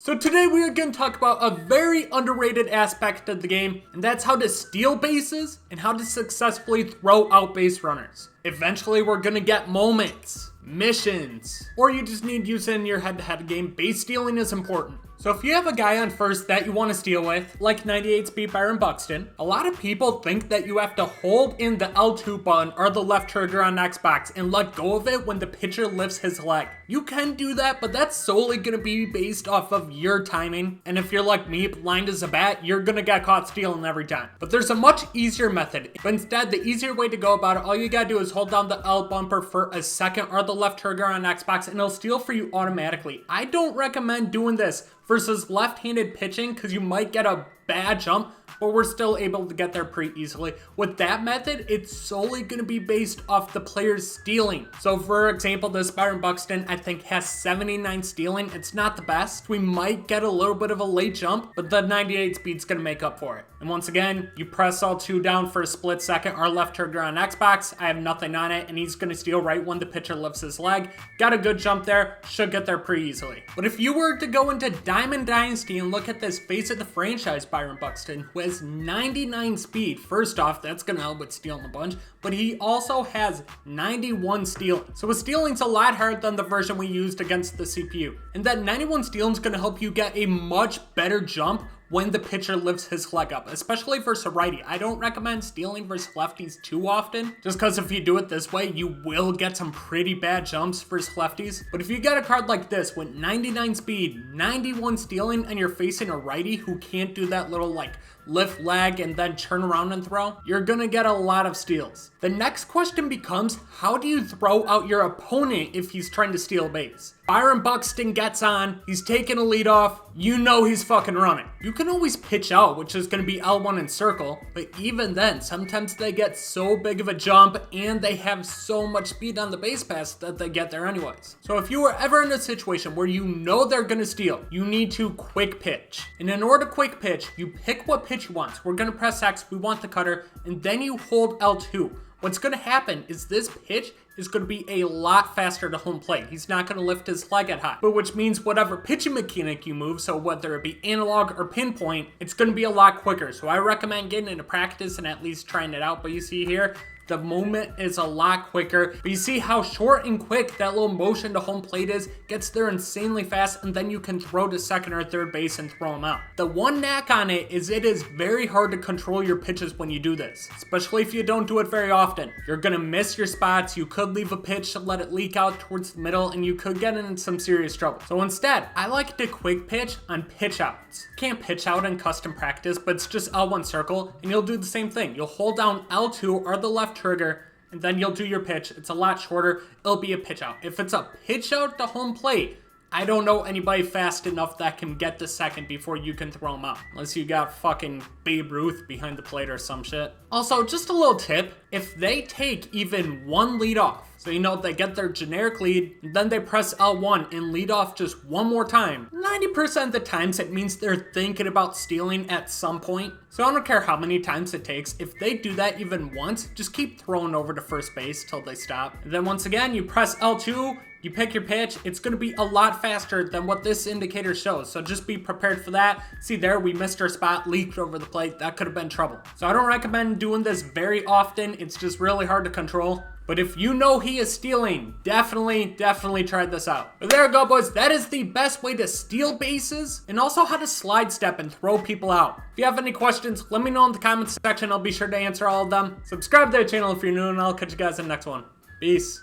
So today we are going to talk about a very underrated aspect of the game, and that's how to steal bases and how to successfully throw out base runners. Eventually we're going to get moments, missions, or you just need to use it in your head-to-head game. Base stealing is important. So if you have a guy on first that you want to steal with, like 98 speed Byron Buxton, a lot of people think that you have to hold in the L2 button or the left trigger on Xbox and let go of it when the pitcher lifts his leg. You can do that, but that's solely going to be based off of your timing. And if you're like me, blind as a bat, you're going to get caught stealing every time. But there's a much easier method. But instead, the easier way to go about it, all you got to do is hold down the L bumper for a second or the left trigger on Xbox and it'll steal for you automatically. I don't recommend doing this versus left-handed pitching because you might get a bad jump, but we're still able to get there pretty easily. With that method, it's solely going to be based off the player's stealing. So for example, this Byron Buxton, I think has 79 stealing. It's not the best. We might get a little bit of a late jump, but the 98 speed's going to make up for it. And once again, you press L2 down for a split second or left trigger on Xbox. I have nothing on it, and he's going to steal right when the pitcher lifts his leg. Got a good jump there. Should get there pretty easily. But if you were to go into Diamond Dynasty and look at this face of the franchise Byron Buxton, who has 99 speed. First off, that's going to help with stealing a bunch, but he also has 91 stealing. So his stealing's a lot harder than the version we used against the CPU. And that 91 stealing is going to help you get a much better jump when the pitcher lifts his leg up, especially versus a righty. I don't recommend stealing versus lefties too often, just because if you do it this way, you will get some pretty bad jumps versus lefties. But if you get a card like this with 99 speed, 91 stealing, and you're facing a righty who can't do that little like lift leg and then turn around and throw, you're gonna get a lot of steals. The next question becomes, how do you throw out your opponent if he's trying to steal base? Byron Buxton gets on, he's taking a lead off, you know he's fucking running. You can always pitch out, which is gonna be L1 in circle, but even then, sometimes they get so big of a jump and they have so much speed on the base pass that they get there anyways. So if you were ever in a situation where you know they're gonna steal, you need to quick pitch. And in order to quick pitch, you pick what pitch you want. We're gonna press X, we want the cutter, and then you hold L2. What's gonna happen is this pitch is going to be a lot faster to home plate. He's not going to lift his leg at high, but which means whatever pitching mechanic you move, so whether it be analog or pinpoint, it's going to be a lot quicker. So I recommend getting into practice and at least trying it out. But you see here, the movement is a lot quicker, but you see how short and quick that little motion to home plate is, gets there insanely fast, and then you can throw to second or third base and throw them out. The one knack on it is it is very hard to control your pitches when you do this, especially if you don't do it very often. You're gonna miss your spots, you could leave a pitch to let it leak out towards the middle, and you could get in some serious trouble. So instead, I like to quick pitch on pitch outs. Can't pitch out in custom practice, but it's just L1 circle, and you'll do the same thing. You'll hold down L2 or the left trigger, and then you'll do your pitch. It's a lot shorter. It'll be a pitch out. If it's a pitch out to home plate, I don't know anybody fast enough that can get the second before you can throw them out. Unless you got fucking Babe Ruth behind the plate or some shit. Also, just a little tip. If they take even one lead off, so you know they get their generic lead, then they press L1 and lead off just one more time, 90% of the times it means they're thinking about stealing at some point. So I don't care how many times it takes. If they do that even once, just keep throwing over to first base till they stop. And then once again, you press L2, you pick your pitch. It's going to be a lot faster than what this indicator shows. So just be prepared for that. See there, we missed our spot, leaked over the plate. That could have been trouble. So I don't recommend doing this very often. It's just really hard to control. But if you know he is stealing, definitely try this out. But there you go, boys. That is the best way to steal bases and also how to slide step and throw people out. If you have any questions, let me know in the comments section. I'll be sure to answer all of them. Subscribe to the channel if you're new, and I'll catch you guys in the next one. Peace.